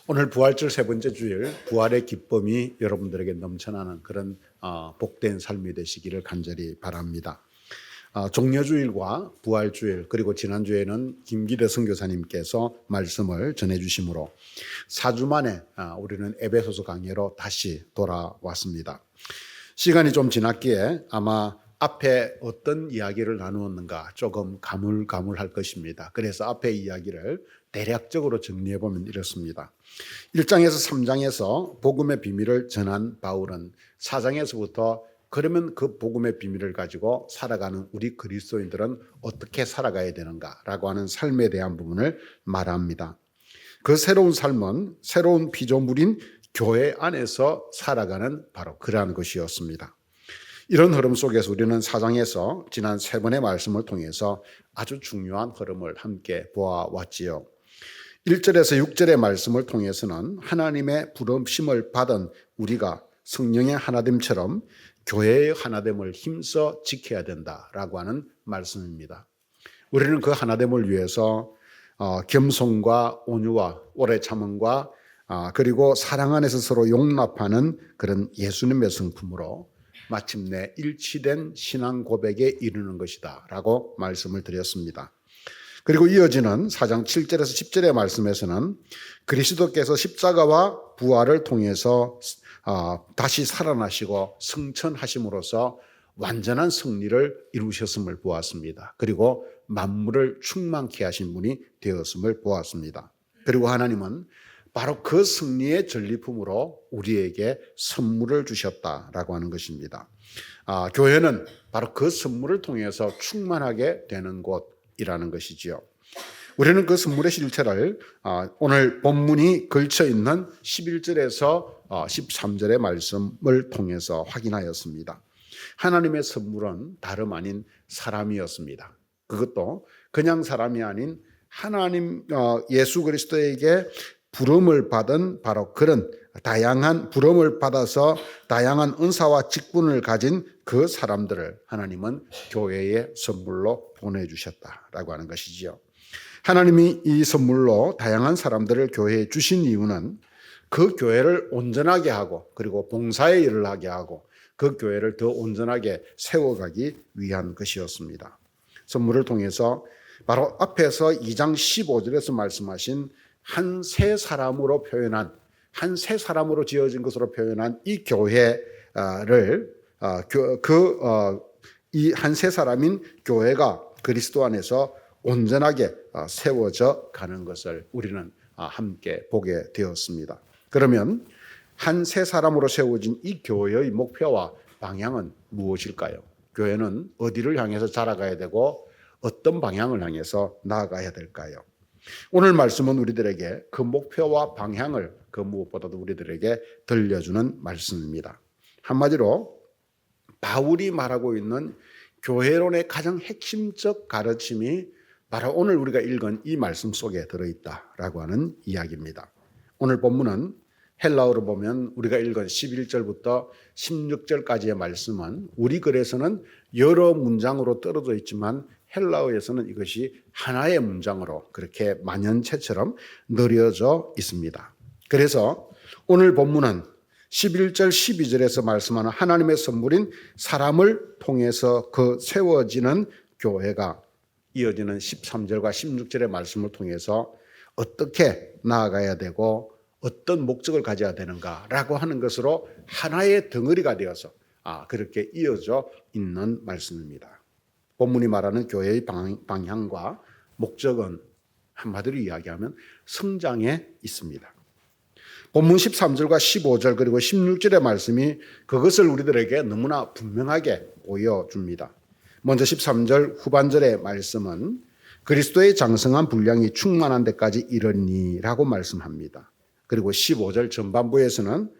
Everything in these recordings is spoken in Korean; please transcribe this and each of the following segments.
오늘 부활절 세 번째 주일, 부활의 기쁨이 여러분들에게 넘쳐나는 그런 복된 삶이 되시기를 간절히 바랍니다. 종려주일과 부활주일 그리고 지난주에는 김기대 선교사님께서 말씀을 전해주심으로 4주 만에 우리는 에베소서 강해로 다시 돌아왔습니다. 시간이 좀 지났기에 아마 앞에 어떤 이야기를 나누었는가 조금 가물가물할 것입니다. 그래서 앞에 이야기를 대략적으로 정리해보면 이렇습니다. 1장에서 3장에서 복음의 비밀을 전한 바울은 4장에서부터 그러면 그 복음의 비밀을 가지고 살아가는 우리 그리스도인들은 어떻게 살아가야 되는가라고 하는 삶에 대한 부분을 말합니다. 그 새로운 삶은 새로운 피조물인 교회 안에서 살아가는 바로 그러한 것이었습니다. 이런 흐름 속에서 우리는 4장에서 지난 세 번의 말씀을 통해서 아주 중요한 흐름을 함께 보아왔지요. 1절에서 6절의 말씀을 통해서는 하나님의 부르심을 받은 우리가 성령의 하나됨처럼 교회의 하나됨을 힘써 지켜야 된다라고 하는 말씀입니다. 우리는 그 하나됨을 위해서 겸손과 온유와 오래 참음과 그리고 사랑 안에서 서로 용납하는 그런 예수님의 성품으로 마침내 일치된 신앙 고백에 이르는 것이다 라고 말씀을 드렸습니다. 그리고 이어지는 4장 7절에서 10절의 말씀에서는 그리스도께서 십자가와 부활을 통해서 다시 살아나시고 승천하심으로써 완전한 승리를 이루셨음을 보았습니다. 그리고 만물을 충만케 하신 분이 되었음을 보았습니다. 그리고 하나님은 바로 그 승리의 전리품으로 우리에게 선물을 주셨다라고 하는 것입니다. 교회는 바로 그 선물을 통해서 충만하게 되는 곳이라는 것이지요. 우리는 그 선물의 실체를 오늘 본문이 걸쳐 있는 11절에서 13절의 말씀을 통해서 확인하였습니다. 하나님의 선물은 다름 아닌 사람이었습니다. 그것도 그냥 사람이 아닌 하나님 예수 그리스도에게 부름을 받은 바로 그런 다양한 부름을 받아서 다양한 은사와 직분을 가진 그 사람들을 하나님은 교회의 선물로 보내주셨다라고 하는 것이지요. 하나님이 이 선물로 다양한 사람들을 교회에 주신 이유는 그 교회를 온전하게 하고 그리고 봉사의 일을 하게 하고 그 교회를 더 온전하게 세워가기 위한 것이었습니다. 선물을 통해서 바로 앞에서 2장 15절에서 말씀하신 한 세 사람으로 표현한 한 세 사람으로 지어진 것으로 표현한 이 교회를 이 한 세 사람인 교회가 그리스도 안에서 온전하게 세워져 가는 것을 우리는 함께 보게 되었습니다. 그러면 한 세 사람으로 세워진 이 교회의 목표와 방향은 무엇일까요? 교회는 어디를 향해서 자라가야 되고 어떤 방향을 향해서 나아가야 될까요? 오늘 말씀은 우리들에게 그 목표와 방향을 그 무엇보다도 우리들에게 들려주는 말씀입니다. 한마디로 바울이 말하고 있는 교회론의 가장 핵심적 가르침이 바로 오늘 우리가 읽은 이 말씀 속에 들어있다라고 하는 이야기입니다. 오늘 본문은 헬라어로 보면 우리가 읽은 11절부터 16절까지의 말씀은 우리 글에서는 여러 문장으로 떨어져 있지만 헬라어에서는 이것이 하나의 문장으로 그렇게 만연체처럼 늘어져 있습니다. 그래서 오늘 본문은 11절 12절에서 말씀하는 하나님의 선물인 사람을 통해서 그 세워지는 교회가 이어지는 13절과 16절의 말씀을 통해서 어떻게 나아가야 되고 어떤 목적을 가져야 되는가라고 하는 것으로 하나의 덩어리가 되어서 그렇게 이어져 있는 말씀입니다. 본문이 말하는 교회의 방향과 목적은 한마디로 이야기하면 성장에 있습니다. 본문 13절과 15절 그리고 16절의 말씀이 그것을 우리들에게 너무나 분명하게 보여줍니다. 먼저 13절 후반절의 말씀은 그리스도의 장성한 분량이 충만한 데까지 이르니라고 말씀합니다. 그리고 15절 전반부에서는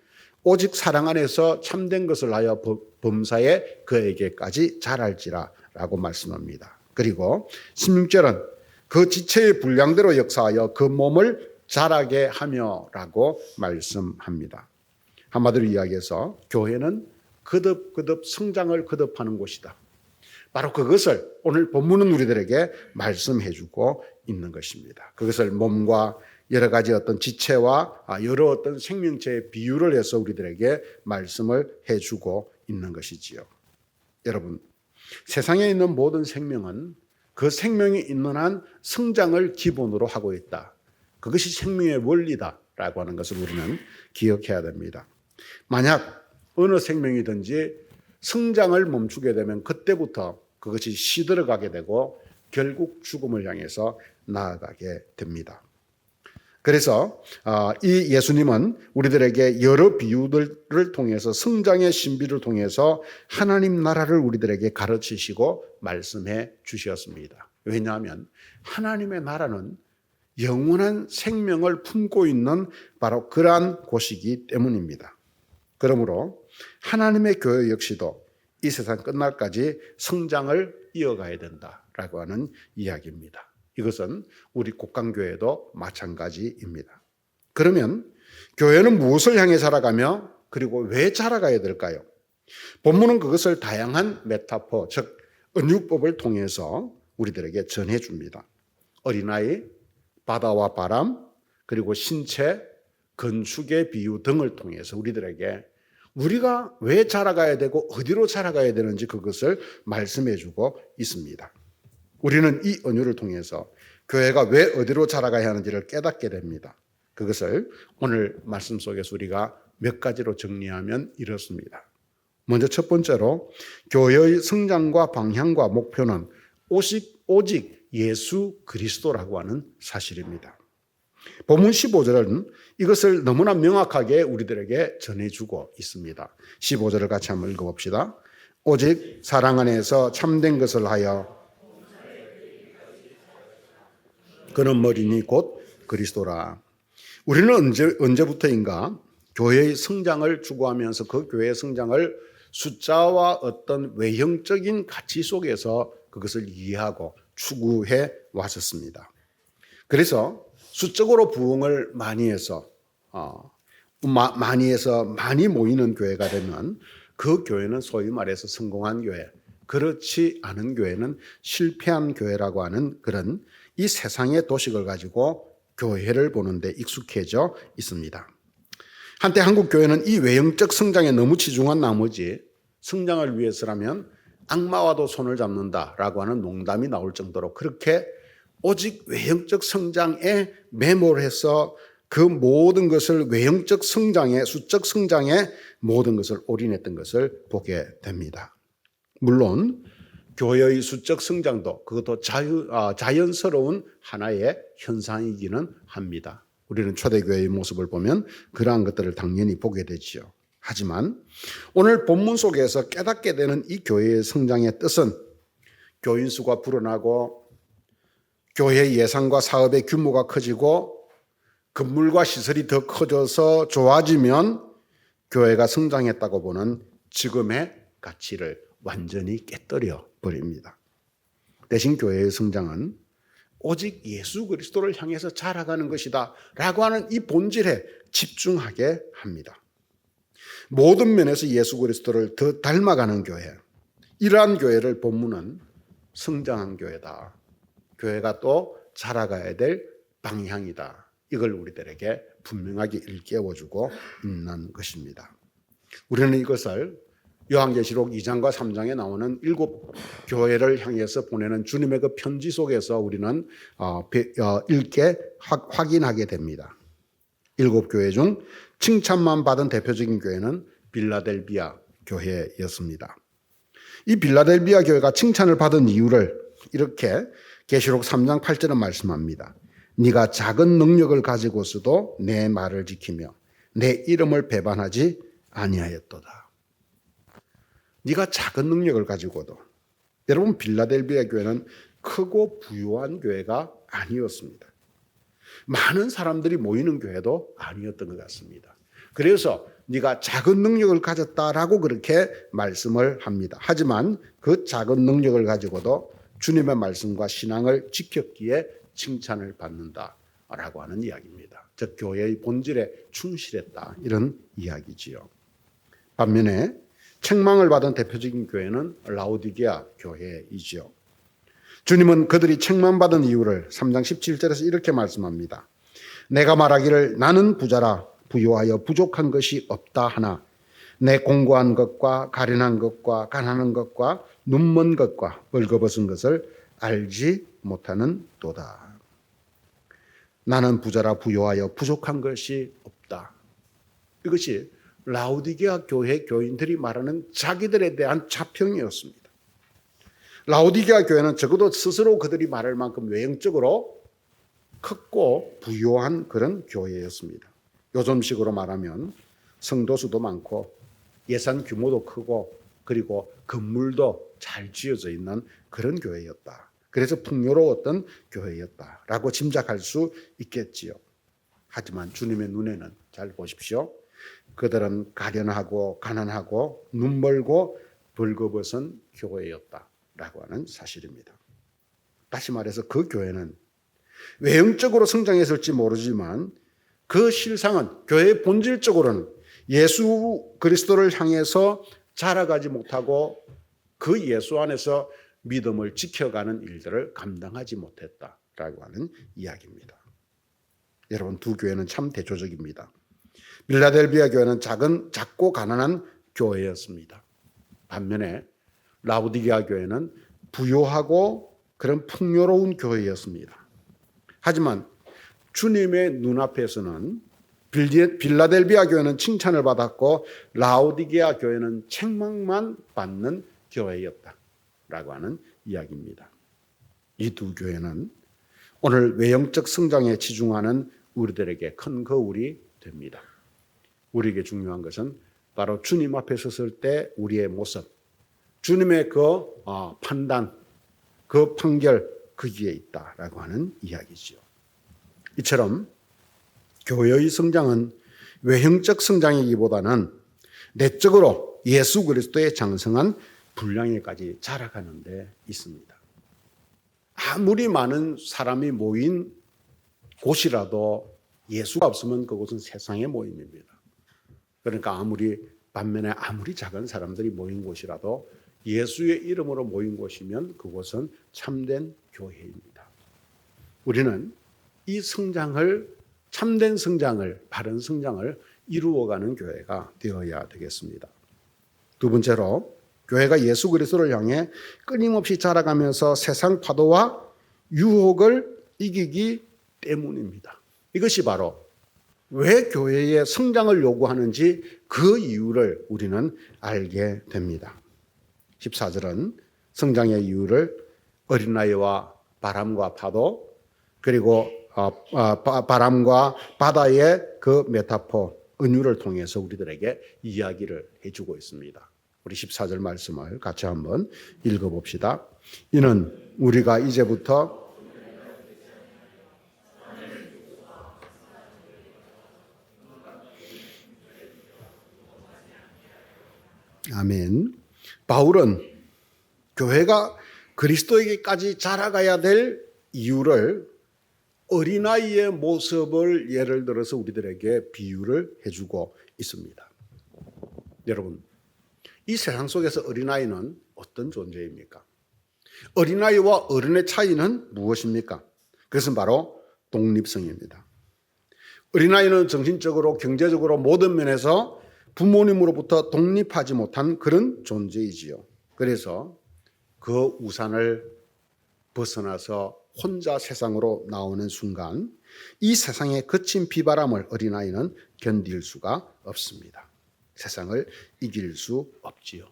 오직 사랑 안에서 참된 것을 하여 범사에 그에게까지 자랄지라 라고 말씀합니다. 그리고 16절은 그 지체의 분량대로 역사하여 그 몸을 자라게 하며 라고 말씀합니다. 한마디로 이야기해서 교회는 거듭 성장을 거듭하는 곳이다. 바로 그것을 오늘 본문은 우리들에게 말씀해 주고 있는 것입니다. 그것을 몸과 여러 가지 어떤 지체와 여러 어떤 생명체의 비유를 해서 우리들에게 말씀을 해주고 있는 것이지요. 여러분, 세상에 있는 모든 생명은 그 생명이 있는 한 성장을 기본으로 하고 있다. 그것이 생명의 원리다라고 하는 것을 우리는 기억해야 됩니다. 만약 어느 생명이든지 성장을 멈추게 되면 그때부터 그것이 시들어가게 되고 결국 죽음을 향해서 나아가게 됩니다. 그래서 이 예수님은 우리들에게 여러 비유들을 통해서 성장의 신비를 통해서 하나님 나라를 우리들에게 가르치시고 말씀해 주셨습니다. 왜냐하면 하나님의 나라는 영원한 생명을 품고 있는 바로 그러한 곳이기 때문입니다. 그러므로 하나님의 교회 역시도 이 세상 끝날까지 성장을 이어가야 된다라고 하는 이야기입니다. 이것은 우리 곡강교회도 마찬가지입니다. 그러면 교회는 무엇을 향해 자라가며 그리고 왜 자라가야 될까요? 본문은 그것을 다양한 메타포, 즉 은유법을 통해서 우리들에게 전해줍니다. 어린아이, 바다와 바람, 그리고 신체, 건축의 비유 등을 통해서 우리들에게 우리가 왜 자라가야 되고 어디로 자라가야 되는지 그것을 말씀해주고 있습니다. 우리는 이 은유를 통해서 교회가 왜 어디로 자라가야 하는지를 깨닫게 됩니다. 그것을 오늘 말씀 속에서 우리가 몇 가지로 정리하면 이렇습니다. 먼저 첫 번째로 교회의 성장과 방향과 목표는 오직 예수 그리스도라고 하는 사실입니다. 본문 15절은 이것을 너무나 명확하게 우리들에게 전해주고 있습니다. 15절을 같이 한번 읽어봅시다. 오직 사랑 안에서 참된 것을 하여 그는 머리니 곧 그리스도라. 우리는 언제부터인가 교회의 성장을 추구하면서 그 교회의 성장을 숫자와 어떤 외형적인 가치 속에서 그것을 이해하고 추구해 왔었습니다. 그래서 수적으로 부흥을 많이 해서 많이 모이는 교회가 되면 그 교회는 소위 말해서 성공한 교회, 그렇지 않은 교회는 실패한 교회라고 하는 그런 이 세상의 도식을 가지고 교회를 보는데 익숙해져 있습니다. 한때 한국 교회는 이 외형적 성장에 너무 치중한 나머지 성장을 위해서라면 악마와도 손을 잡는다라고 하는 농담이 나올 정도로 그렇게 오직 외형적 성장에 매몰해서 그 모든 것을 외형적 성장에, 수적 성장에 모든 것을 올인했던 것을 보게 됩니다. 물론 교회의 수적 성장도 그것도 자연스러운 하나의 현상이기는 합니다. 우리는 초대교회의 모습을 보면 그러한 것들을 당연히 보게 되지요. 하지만 오늘 본문 속에서 깨닫게 되는 이 교회의 성장의 뜻은 교인 수가 불어나고 교회 예산과 사업의 규모가 커지고 건물과 시설이 더 커져서 좋아지면 교회가 성장했다고 보는 지금의 가치를 완전히 깨뜨려 버립니다. 대신 교회의 성장은 오직 예수 그리스도를 향해서 자라가는 것이다 라고 하는 이 본질에 집중하게 합니다. 모든 면에서 예수 그리스도를 더 닮아가는 교회, 이러한 교회를 본문은 성장한 교회다. 교회가 또 자라가야 될 방향이다. 이걸 우리들에게 분명하게 일깨워주고 있는 것입니다. 우리는 이것을 요한계시록 2장과 3장에 나오는 7 교회를 향해서 보내는 주님의 그 편지 속에서 우리는 읽게 확인하게 됩니다. 7 교회 중 칭찬만 받은 대표적인 교회는 빌라델비아 교회였습니다. 이 빌라델비아 교회가 칭찬을 받은 이유를 이렇게 계시록 3장 8절은 말씀합니다. 네가 작은 능력을 가지고서도 내 말을 지키며 내 이름을 배반하지 아니하였도다. 네가 작은 능력을 가지고도. 여러분, 빌라델비아 교회는 크고 부유한 교회가 아니었습니다. 많은 사람들이 모이는 교회도 아니었던 것 같습니다. 그래서 네가 작은 능력을 가졌다라고 그렇게 말씀을 합니다. 하지만 그 작은 능력을 가지고도 주님의 말씀과 신앙을 지켰기에 칭찬을 받는다라고 하는 이야기입니다. 즉 교회의 본질에 충실했다, 이런 이야기지요. 반면에 책망을 받은 대표적인 교회는 라오디게아 교회이지요. 주님은 그들이 책망받은 이유를 3장 17절에서 이렇게 말씀합니다. 내가 말하기를 나는 부자라 부요하여 부족한 것이 없다 하나 내 공고한 것과 가련한 것과 가난한 것과 눈먼 것과 벌거벗은 것을 알지 못하는 도다. 나는 부자라 부요하여 부족한 것이 없다. 이것이 라오디게아 교회 교인들이 말하는 자기들에 대한 자평이었습니다. 라오디게아 교회는 적어도 스스로 그들이 말할 만큼 외형적으로 컸고 부유한 그런 교회였습니다. 요즘식으로 말하면 성도 수도 많고 예산 규모도 크고 그리고 건물도 잘 지어져 있는 그런 교회였다. 그래서 풍요로웠던 교회였다라고 짐작할 수 있겠지요. 하지만 주님의 눈에는 잘 보십시오. 그들은 가련하고 가난하고 눈멀고 벌거벗은 교회였다라고 하는 사실입니다. 다시 말해서 그 교회는 외형적으로 성장했을지 모르지만 그 실상은 교회의 본질적으로는 예수 그리스도를 향해서 자라가지 못하고 그 예수 안에서 믿음을 지켜가는 일들을 감당하지 못했다라고 하는 이야기입니다. 여러분, 두 교회는 참 대조적입니다. 빌라델비아 교회는 작고 가난한 교회였습니다. 반면에 라오디게아 교회는 부요하고 그런 풍요로운 교회였습니다. 하지만 주님의 눈앞에서는 빌라델비아 교회는 칭찬을 받았고 라오디게아 교회는 책망만 받는 교회였다라고 하는 이야기입니다. 이 두 교회는 오늘 외형적 성장에 치중하는 우리들에게 큰 거울이 됩니다. 우리에게 중요한 것은 바로 주님 앞에 섰을 때 우리의 모습, 주님의 그 판단, 그 판결 거기에 있다라고 하는 이야기죠. 이처럼 교회의 성장은 외형적 성장이기보다는 내적으로 예수 그리스도의 장성한 분량에까지 자라가는 데 있습니다. 아무리 많은 사람이 모인 곳이라도 예수가 없으면 그곳은 세상의 모임입니다. 그러니까 반면에 아무리 작은 사람들이 모인 곳이라도 예수의 이름으로 모인 곳이면 그곳은 참된 교회입니다. 우리는 이 참된 성장을, 바른 성장을 이루어가는 교회가 되어야 되겠습니다. 두 번째로 교회가 예수 그리스도를 향해 끊임없이 자라가면서 세상 파도와 유혹을 이기기 때문입니다. 이것이 바로 왜 교회의 성장을 요구하는지 그 이유를 우리는 알게 됩니다. 14절은 성장의 이유를 어린아이와 바람과 파도 그리고 바람과 바다의 그 메타포, 은유를 통해서 우리들에게 이야기를 해주고 있습니다. 우리 14절 말씀을 같이 한번 읽어봅시다. 이는 우리가 이제부터 아멘. 바울은 교회가 그리스도에게까지 자라가야 될 이유를 어린아이의 모습을 예를 들어서 우리들에게 비유를 해주고 있습니다. 여러분, 이 세상 속에서 어린아이는 어떤 존재입니까? 어린아이와 어른의 차이는 무엇입니까? 그것은 바로 독립성입니다. 어린아이는 정신적으로, 경제적으로 모든 면에서 부모님으로부터 독립하지 못한 그런 존재이지요. 그래서 그 우산을 벗어나서 혼자 세상으로 나오는 순간 이 세상의 거친 비바람을 어린아이는 견딜 수가 없습니다. 세상을 이길 수 없지요.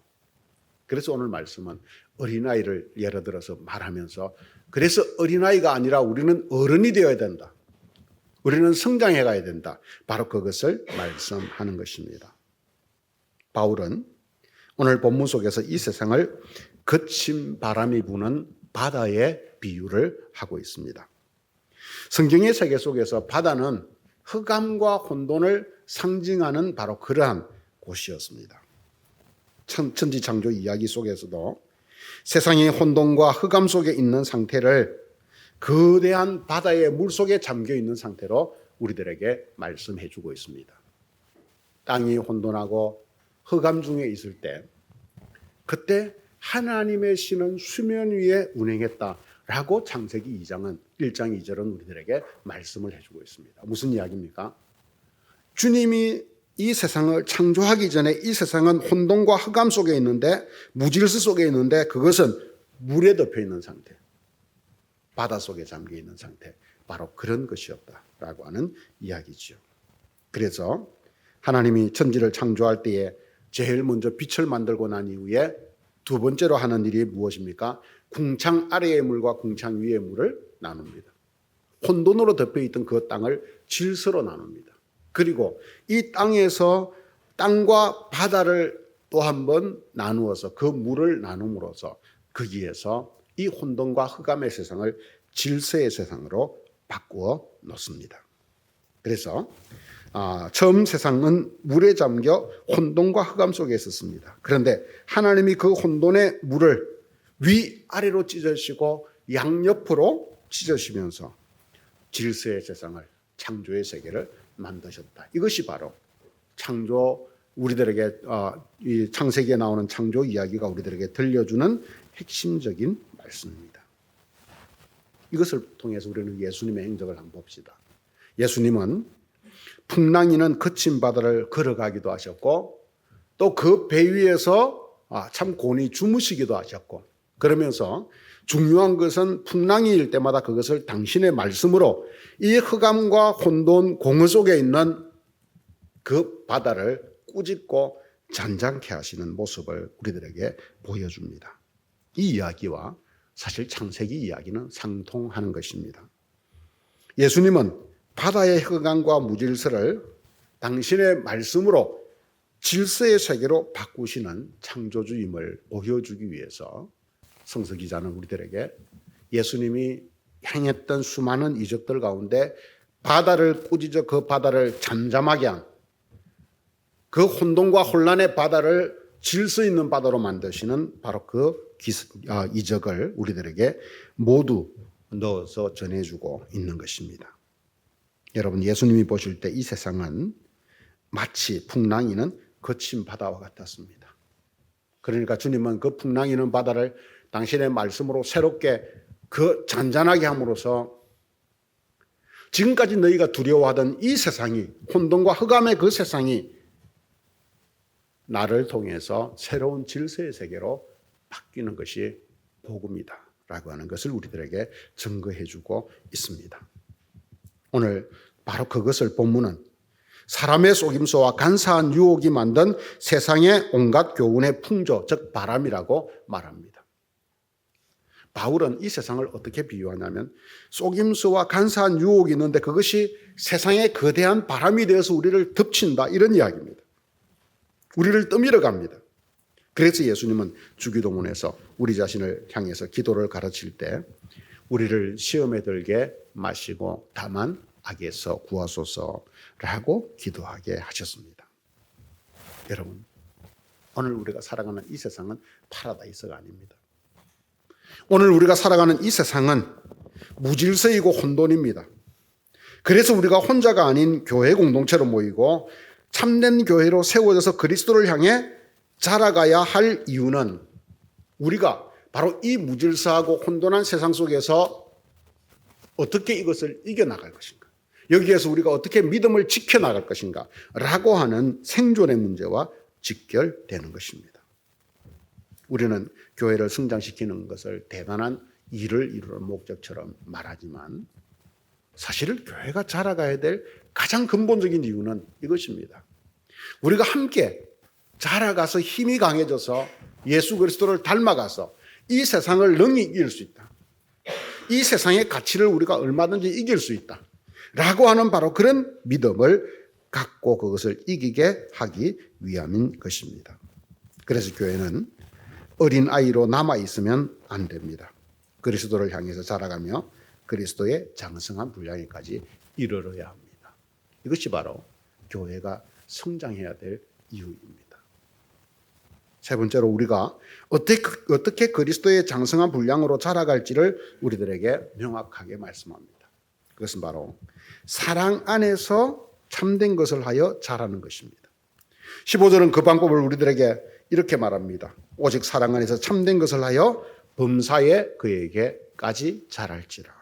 그래서 오늘 말씀은 어린아이를 예를 들어서 말하면서 그래서 어린아이가 아니라 우리는 어른이 되어야 된다. 우리는 성장해 가야 된다. 바로 그것을 말씀하는 것입니다. 바울은 오늘 본문 속에서 이 세상을 거친 바람이 부는 바다의 비유를 하고 있습니다. 성경의 세계 속에서 바다는 흑암과 혼돈을 상징하는 바로 그러한 곳이었습니다. 천지창조 이야기 속에서도 세상의 혼돈과 흑암 속에 있는 상태를 거대한 바다의 물속에 잠겨 있는 상태로 우리들에게 말씀해 주고 있습니다. 땅이 혼돈하고 흑암 중에 있을 때 그때 하나님의 신은 수면 위에 운행했다라고 라고 창세기 2장은 1장 2절은 우리들에게 말씀을 해주고 있습니다. 무슨 이야기입니까? 주님이 이 세상을 창조하기 전에 이 세상은 혼돈과 흑암 속에 있는데, 무질서 속에 있는데, 그것은 물에 덮여 있는 상태, 바다 속에 잠겨 있는 상태, 바로 그런 것이었다라고 하는 이야기죠. 그래서 하나님이 천지를 창조할 때에 제일 먼저 빛을 만들고 난 이후에 두 번째로 하는 일이 무엇입니까? 궁창 아래의 물과 궁창 위의 물을 나눕니다. 혼돈으로 덮여 있던 그 땅을 질서로 나눕니다. 그리고 이 땅에서 땅과 바다를 또 한 번 나누어서 그 물을 나눔으로써 거기에서 이 혼돈과 흑암의 세상을 질서의 세상으로 바꾸어 놓습니다. 그래서 처음 세상은 물에 잠겨 혼돈과 흑암 속에 있었습니다. 그런데 하나님이 그 혼돈의 물을 위아래로 찢으시고 양옆으로 찢으시면서 질서의 세상을, 창조의 세계를 만드셨다. 이것이 바로 창조, 우리들에게 이 창세기에 나오는 창조 이야기가 우리들에게 들려주는 핵심적인 말씀입니다. 이것을 통해서 우리는 예수님의 행적을 한번 봅시다. 예수님은 풍랑이는 거친 바다를 걸어가기도 하셨고, 또 그 배 위에서 참 곤히 주무시기도 하셨고, 그러면서 중요한 것은 풍랑이일 때마다 그것을 당신의 말씀으로 이 흑암과 혼돈 공허 속에 있는 그 바다를 꾸짖고 잔잔케 하시는 모습을 우리들에게 보여줍니다. 이 이야기와 사실 창세기 이야기는 상통하는 것입니다. 예수님은 바다의 흑암과 무질서를 당신의 말씀으로 질서의 세계로 바꾸시는 창조주임을 보여주기 위해서 성서 기자는 우리들에게 예수님이 행했던 수많은 이적들 가운데 바다를 꾸짖어 그 바다를 잠잠하게 한, 그 혼돈과 혼란의 바다를 질서 있는 바다로 만드시는 바로 그 이적을 우리들에게 모두 넣어서 전해주고 있는 것입니다. 여러분, 예수님이 보실 때 이 세상은 마치 풍랑이는 거친 바다와 같았습니다. 그러니까 주님은 그 풍랑이는 바다를 당신의 말씀으로 새롭게 그 잔잔하게 함으로써 지금까지 너희가 두려워하던 이 세상이, 혼돈과 흑암의 그 세상이 나를 통해서 새로운 질서의 세계로 바뀌는 것이 복음이다 라고 하는 것을 우리들에게 증거해 주고 있습니다. 오늘 바로 그것을 본문은 사람의 속임수와 간사한 유혹이 만든 세상의 온갖 교훈의 풍조, 즉 바람이라고 말합니다. 바울은 이 세상을 어떻게 비유하냐면 속임수와 간사한 유혹이 있는데 그것이 세상의 거대한 바람이 되어서 우리를 덮친다, 이런 이야기입니다. 우리를 떠밀어 갑니다. 그래서 예수님은 주기도문에서 우리 자신을 향해서 기도를 가르칠 때 우리를 시험에 들게 마시고 다만 악에서 구하소서라고 기도하게 하셨습니다. 여러분, 오늘 우리가 살아가는 이 세상은 파라다이스가 아닙니다. 오늘 우리가 살아가는 이 세상은 무질서이고 혼돈입니다. 그래서 우리가 혼자가 아닌 교회 공동체로 모이고 참된 교회로 세워져서 그리스도를 향해 자라가야 할 이유는 우리가 바로 이 무질서하고 혼돈한 세상 속에서 어떻게 이것을 이겨나갈 것인가, 여기에서 우리가 어떻게 믿음을 지켜나갈 것인가 라고 하는 생존의 문제와 직결되는 것입니다. 우리는 교회를 성장시키는 것을 대단한 일을 이루는 목적처럼 말하지만 사실 교회가 자라가야 될 가장 근본적인 이유는 이것입니다. 우리가 함께 자라가서 힘이 강해져서 예수 그리스도를 닮아가서 이 세상을 능히 이길 수 있다, 이 세상의 가치를 우리가 얼마든지 이길 수 있다 라고 하는 바로 그런 믿음을 갖고 그것을 이기게 하기 위함인 것입니다. 그래서 교회는 어린아이로 남아있으면 안 됩니다. 그리스도를 향해서 자라가며 그리스도의 장성한 분량에까지 이르러야 합니다. 이것이 바로 교회가 성장해야 될 이유입니다. 세 번째로 우리가 어떻게 그리스도의 장성한 분량으로 자라갈지를 우리들에게 명확하게 말씀합니다. 그것은 바로 사랑 안에서 참된 것을 하여 자라는 것입니다. 15절은 그 방법을 우리들에게 이렇게 말합니다. 오직 사랑 안에서 참된 것을 하여 범사에 그에게까지 자랄지라.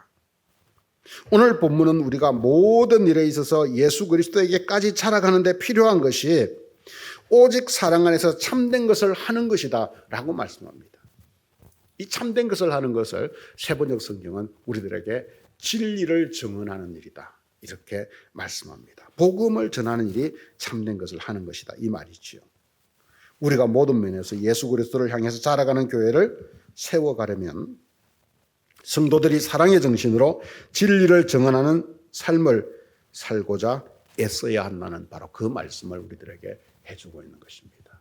오늘 본문은 우리가 모든 일에 있어서 예수 그리스도에게까지 자라가는 데 필요한 것이 오직 사랑 안에서 참된 것을 하는 것이다 라고 말씀합니다. 이 참된 것을 하는 것을 세번역 성경은 우리들에게 진리를 증언하는 일이다 이렇게 말씀합니다. 복음을 전하는 일이 참된 것을 하는 것이다 이 말이지요. 우리가 모든 면에서 예수 그리스도를 향해서 자라가는 교회를 세워가려면 성도들이 사랑의 정신으로 진리를 증언하는 삶을 살고자 애써야 한다는 바로 그 말씀을 우리들에게 해주고 있는 것입니다.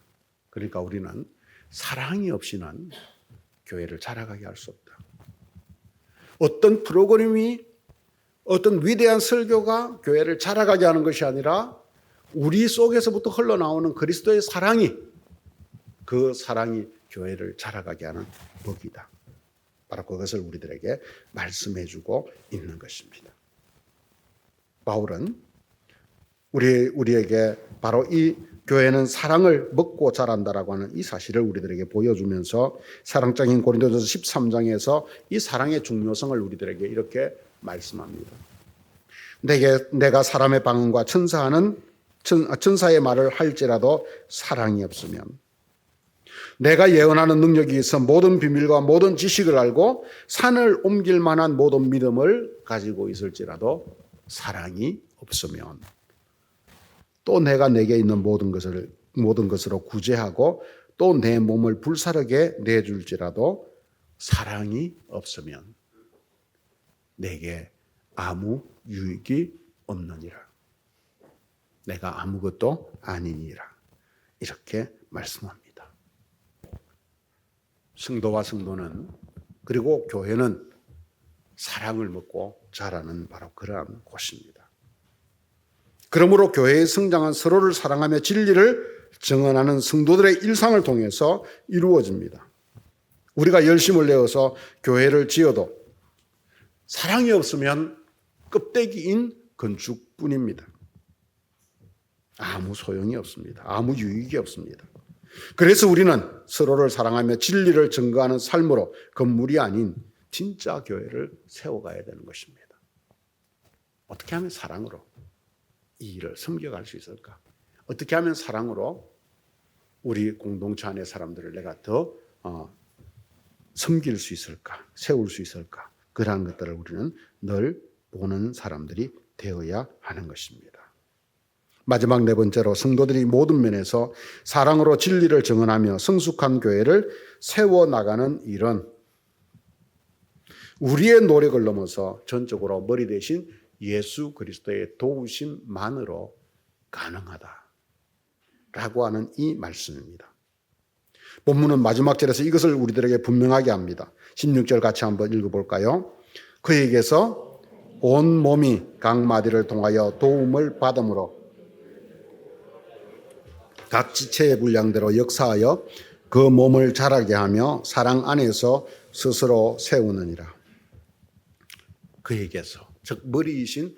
그러니까 우리는 사랑이 없이는 교회를 자라가게 할 수 없다. 어떤 프로그램이 어떤 위대한 설교가 교회를 자라가게 하는 것이 아니라 우리 속에서부터 흘러나오는 그리스도의 사랑이 그 사랑이 교회를 자라가게 하는 법이다. 바로 그것을 우리들에게 말씀해 주고 있는 것입니다. 바울은 우리에게 바로 이 교회는 사랑을 먹고 자란다라고 하는 이 사실을 우리들에게 보여주면서 사랑장인 고린도전서 13장에서 이 사랑의 중요성을 우리들에게 이렇게 말씀합니다. 내가 사람의 방언과 천사의 말을 할지라도 사랑이 없으면, 내가 예언하는 능력이 있어 모든 비밀과 모든 지식을 알고 산을 옮길 만한 모든 믿음을 가지고 있을지라도 사랑이 없으면, 또 내가 내게 있는 모든 것으로 구제하고 또 내 몸을 불사르게 내줄지라도 사랑이 없으면 내게 아무 유익이 없느니라. 내가 아무것도 아니니라. 이렇게 말씀합니다. 성도와 성도는 그리고 교회는 사랑을 먹고 자라는 바로 그러한 곳입니다. 그러므로 교회의 성장은 서로를 사랑하며 진리를 증언하는 성도들의 일상을 통해서 이루어집니다. 우리가 열심을 내어서 교회를 지어도 사랑이 없으면 껍데기인 건축뿐입니다. 아무 소용이 없습니다. 아무 유익이 없습니다. 그래서 우리는 서로를 사랑하며 진리를 증거하는 삶으로 건물이 아닌 진짜 교회를 세워가야 되는 것입니다. 어떻게 하면 사랑으로 이 일을 섬겨갈 수 있을까? 어떻게 하면 사랑으로 우리 공동체 안의 사람들을 내가 더 섬길 수 있을까? 세울 수 있을까? 그러한 것들을 우리는 늘 보는 사람들이 되어야 하는 것입니다. 마지막 네 번째로 성도들이 모든 면에서 사랑으로 진리를 증언하며 성숙한 교회를 세워나가는 일은 우리의 노력을 넘어서 전적으로 머리 대신 예수 그리스도의 도우심만으로 가능하다라고 하는 이 말씀입니다. 본문은 마지막 절에서 이것을 우리들에게 분명하게 합니다. 16절 같이 한번 읽어볼까요? 그에게서 온 몸이 각 마디를 통하여 도움을 받음으로 각 지체의 분량대로 역사하여 그 몸을 자라게 하며 사랑 안에서 스스로 세우느니라. 그에게서, 즉 머리이신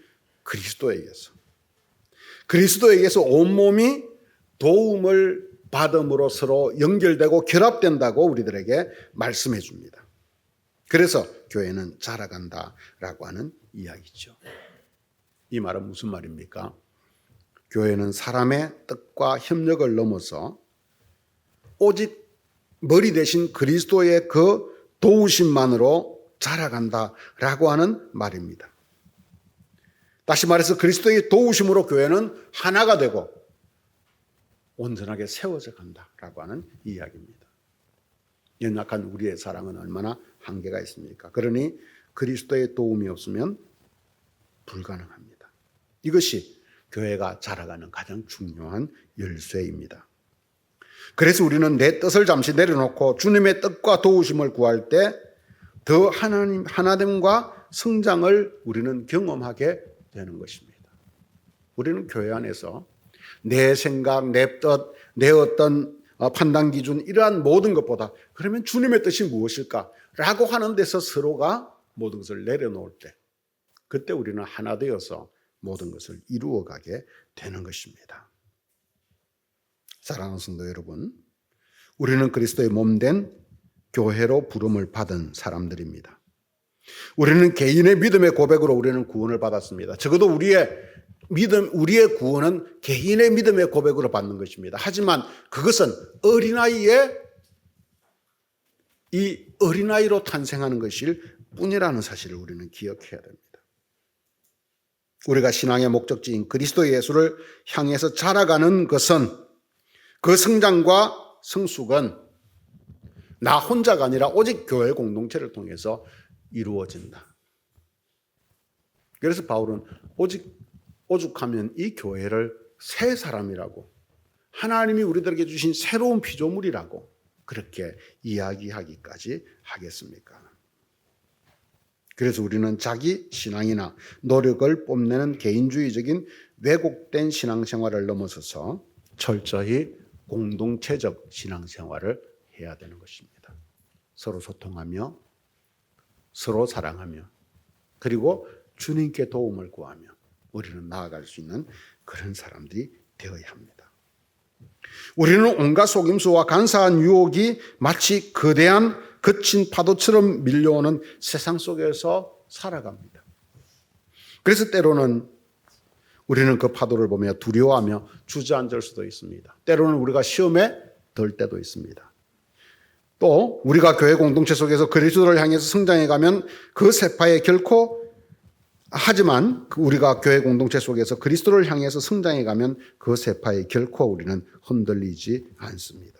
그리스도에게서 온몸이 도움을 받음으로 서로 연결되고 결합된다고 우리들에게 말씀해 줍니다. 그래서 교회는 자라간다라고 하는 이야기죠. 이 말은 무슨 말입니까? 교회는 사람의 뜻과 협력을 넘어서 오직 머리 대신 그리스도의 그 도우심만으로 자라간다라고 하는 말입니다. 다시 말해서 그리스도의 도우심으로 교회는 하나가 되고 온전하게 세워져 간다라고 하는 이야기입니다. 연약한 우리의 사랑은 얼마나 한계가 있습니까? 그러니 그리스도의 도움이 없으면 불가능합니다. 이것이 교회가 자라가는 가장 중요한 열쇠입니다. 그래서 우리는 내 뜻을 잠시 내려놓고 주님의 뜻과 도우심을 구할 때 더 하나됨과 성장을 우리는 경험하게 되는 것입니다. 우리는 교회 안에서 내 생각, 내 뜻, 내 어떤 판단 기준 이러한 모든 것보다 그러면 주님의 뜻이 무엇일까? 라고 하는 데서 서로가 모든 것을 내려놓을 때 그때 우리는 하나 되어서 모든 것을 이루어가게 되는 것입니다. 사랑하는 성도 여러분, 우리는 그리스도의 몸된 교회로 부름을 받은 사람들입니다. 우리는 개인의 믿음의 고백으로 우리는 구원을 받았습니다. 적어도 우리의 구원은 개인의 믿음의 고백으로 받는 것입니다. 하지만 그것은 이 어린아이로 탄생하는 것일 뿐이라는 사실을 우리는 기억해야 됩니다. 우리가 신앙의 목적지인 그리스도 예수를 향해서 자라가는 것은 그 성장과 성숙은 나 혼자가 아니라 오직 교회 공동체를 통해서 이루어진다. 그래서 바울은 오죽하면 이 교회를 새 사람이라고, 하나님이 우리들에게 주신 새로운 피조물이라고 그렇게 이야기하기까지 하겠습니까? 그래서 우리는 자기 신앙이나 노력을 뽐내는 개인주의적인 왜곡된 신앙생활을 넘어서서 철저히 공동체적 신앙생활을 해야 되는 것입니다. 서로 소통하며 서로 사랑하며 그리고 주님께 도움을 구하며 우리는 나아갈 수 있는 그런 사람들이 되어야 합니다. 우리는 온갖 속임수와 간사한 유혹이 마치 거대한 거친 파도처럼 밀려오는 세상 속에서 살아갑니다. 그래서 때로는 우리는 그 파도를 보며 두려워하며 주저앉을 수도 있습니다. 때로는 우리가 시험에 들 때도 있습니다. 또 우리가 교회 공동체 속에서 그리스도를 향해서 성장해 가면 그 세파에 결코 하지만 우리가 교회 공동체 속에서 그리스도를 향해서 성장해 가면 그 세파에 결코 우리는 흔들리지 않습니다.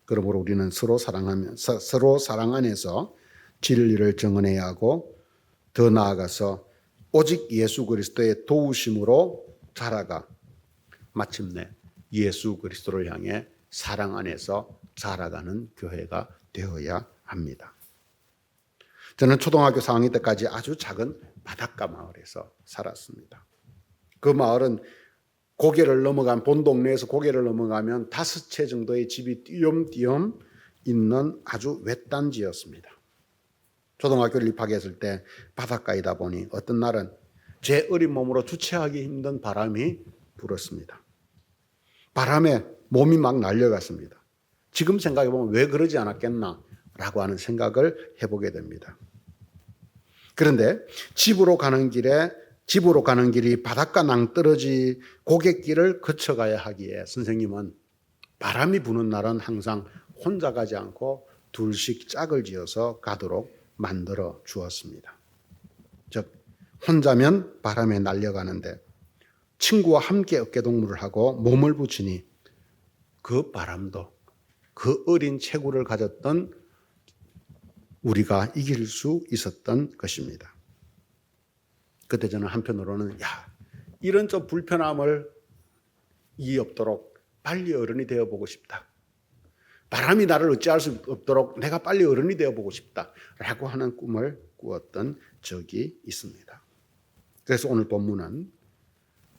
그러므로 우리는 서로 사랑 안에서 진리를 증언해야 하고 더 나아가서 오직 예수 그리스도의 도우심으로 자라가 마침내 예수 그리스도를 향해 사랑 안에서 자라가는 교회가 되어야 합니다. 저는 초등학교 4학년 때까지 아주 작은 바닷가 마을에서 살았습니다. 그 마을은 본 동네에서 고개를 넘어가면 5채 정도의 집이 띄엄띄엄 있는 아주 외딴지였습니다. 초등학교를 입학했을 때 바닷가이다 보니 어떤 날은 제 어린 몸으로 주체하기 힘든 바람이 불었습니다. 바람에 몸이 막 날려갔습니다. 지금 생각해보면 왜 그러지 않았겠나라고 하는 생각을 해보게 됩니다. 그런데 집으로 가는 길이 바닷가 낭떠러지 고갯길을 거쳐가야 하기에 선생님은 바람이 부는 날은 항상 혼자 가지 않고 둘씩 짝을 지어서 가도록 만들어 주었습니다. 즉 혼자면 바람에 날려가는데 친구와 함께 어깨동무를 하고 몸을 붙이니 그 바람도 그 어린 체구를 가졌던 우리가 이길 수 있었던 것입니다. 그때 저는 한편으로는 이런 좀 불편함을 없도록 빨리 어른이 되어보고 싶다. 바람이 나를 어찌할 수 없도록 내가 빨리 어른이 되어보고 싶다라고 하는 꿈을 꾸었던 적이 있습니다. 그래서 오늘 본문은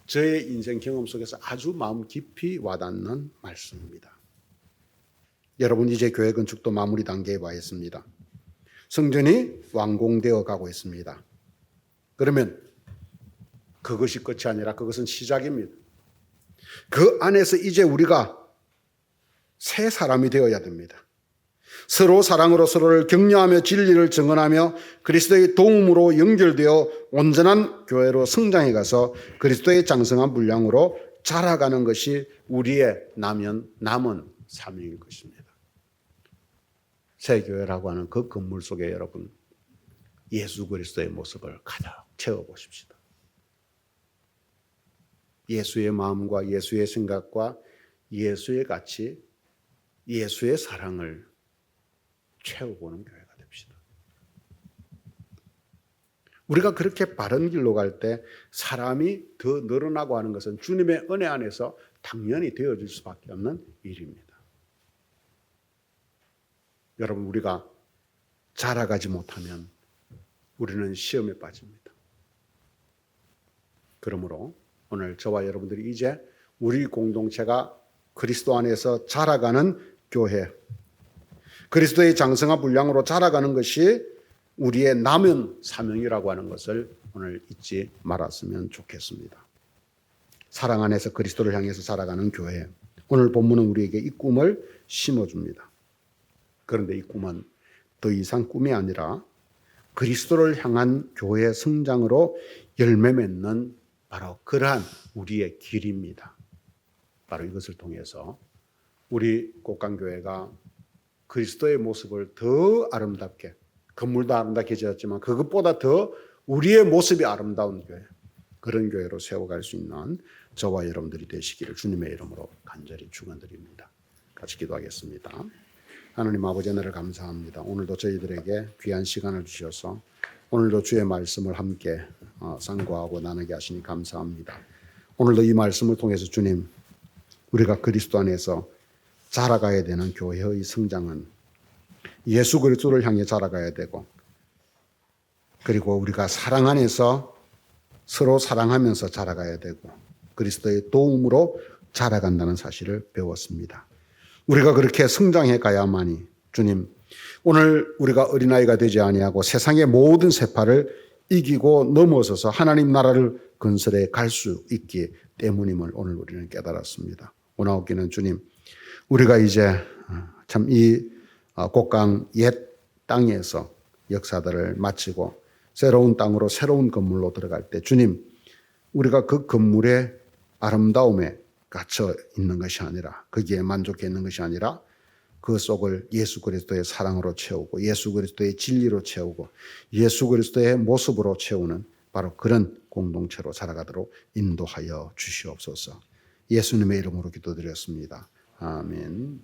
저의 인생 경험 속에서 아주 마음 깊이 와닿는 말씀입니다. 여러분 이제 교회 건축도 마무리 단계에 와 있습니다. 성전이 완공되어 가고 있습니다. 그러면 그것이 끝이 아니라 그것은 시작입니다. 그 안에서 이제 우리가 새 사람이 되어야 됩니다. 서로 사랑으로 서로를 격려하며 진리를 증언하며 그리스도의 도움으로 연결되어 온전한 교회로 성장해 가서 그리스도의 장성한 분량으로 자라가는 것이 우리의 남은 사명일 것입니다. 새 교회라고 하는 그 건물 속에 여러분 예수 그리스도의 모습을 가득 채워보십시다. 예수의 마음과 예수의 생각과 예수의 가치, 예수의 사랑을 채워보는 교회가 됩시다. 우리가 그렇게 바른 길로 갈 때 사람이 더 늘어나고 하는 것은 주님의 은혜 안에서 당연히 되어질 수밖에 없는 일입니다. 여러분 우리가 자라가지 못하면 우리는 시험에 빠집니다. 그러므로 오늘 저와 여러분들이 이제 우리 공동체가 그리스도 안에서 자라가는 교회, 그리스도의 장성한 분량으로 자라가는 것이 우리의 남은 사명이라고 하는 것을 오늘 잊지 말았으면 좋겠습니다. 사랑 안에서 그리스도를 향해서 살아가는 교회, 오늘 본문은 우리에게 이 꿈을 심어줍니다. 그런데 이 꿈은 더 이상 꿈이 아니라 그리스도를 향한 교회 성장으로 열매 맺는 바로 그러한 우리의 길입니다. 바로 이것을 통해서 우리 꽃강교회가 그리스도의 모습을 더 아름답게, 건물도 아름답게 지었지만 그것보다 더 우리의 모습이 아름다운 교회, 그런 교회로 세워갈 수 있는 저와 여러분들이 되시기를 주님의 이름으로 간절히 축원드립니다. 같이 기도하겠습니다. 하나님 아버지 하나를 감사합니다. 오늘도 저희들에게 귀한 시간을 주셔서 오늘도 주의 말씀을 함께 상고하고 나누게 하시니 감사합니다. 오늘도 이 말씀을 통해서 주님, 우리가 그리스도 안에서 자라가야 되는 교회의 성장은 예수 그리스도를 향해 자라가야 되고, 그리고 우리가 사랑 안에서 서로 사랑하면서 자라가야 되고 그리스도의 도움으로 자라간다는 사실을 배웠습니다. 우리가 그렇게 성장해 가야만이 주님, 오늘 우리가 어린아이가 되지 아니하고 세상의 모든 세파를 이기고 넘어서서 하나님 나라를 건설해 갈 수 있기 때문임을 오늘 우리는 깨달았습니다. 오나옵기는 주님, 우리가 이제 참 이 곡강 옛 땅에서 역사들을 마치고 새로운 땅으로 새로운 건물로 들어갈 때 주님, 우리가 그 건물의 아름다움에 갇혀 있는 것이 아니라, 거기에 만족해 있는 것이 아니라 그 속을 예수 그리스도의 사랑으로 채우고 예수 그리스도의 진리로 채우고 예수 그리스도의 모습으로 채우는 바로 그런 공동체로 살아가도록 인도하여 주시옵소서. 예수님의 이름으로 기도드렸습니다. 아멘.